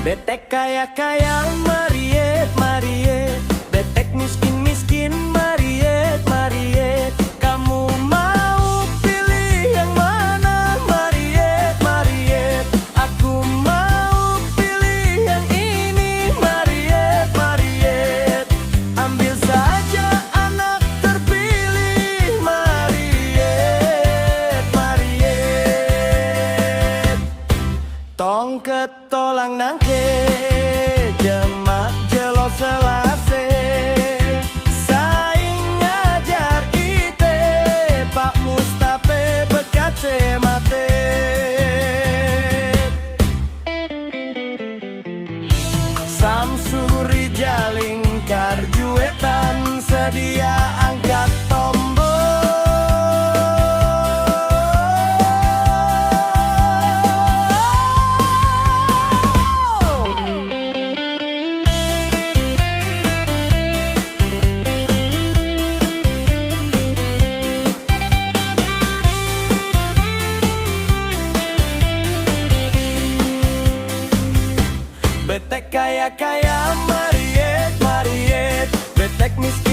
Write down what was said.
Betek kaya-kaya mariet, mariet. Betek miskin-miskin mariet, mariet. Kamu mau pilih yang mana? Mariet, mariet. Aku mau pilih yang ini. Mariet, mariet. Ambil saja anak terpilih. Mariet, mariet. Tong ketolang nangke jemak jelo selase. Saing ngajar ite Pak Mustape bekate mate. Samsuri jalingkar juetan sedia angkat tombol. Betek kaya-kaya mariet, mariet. Betek miskin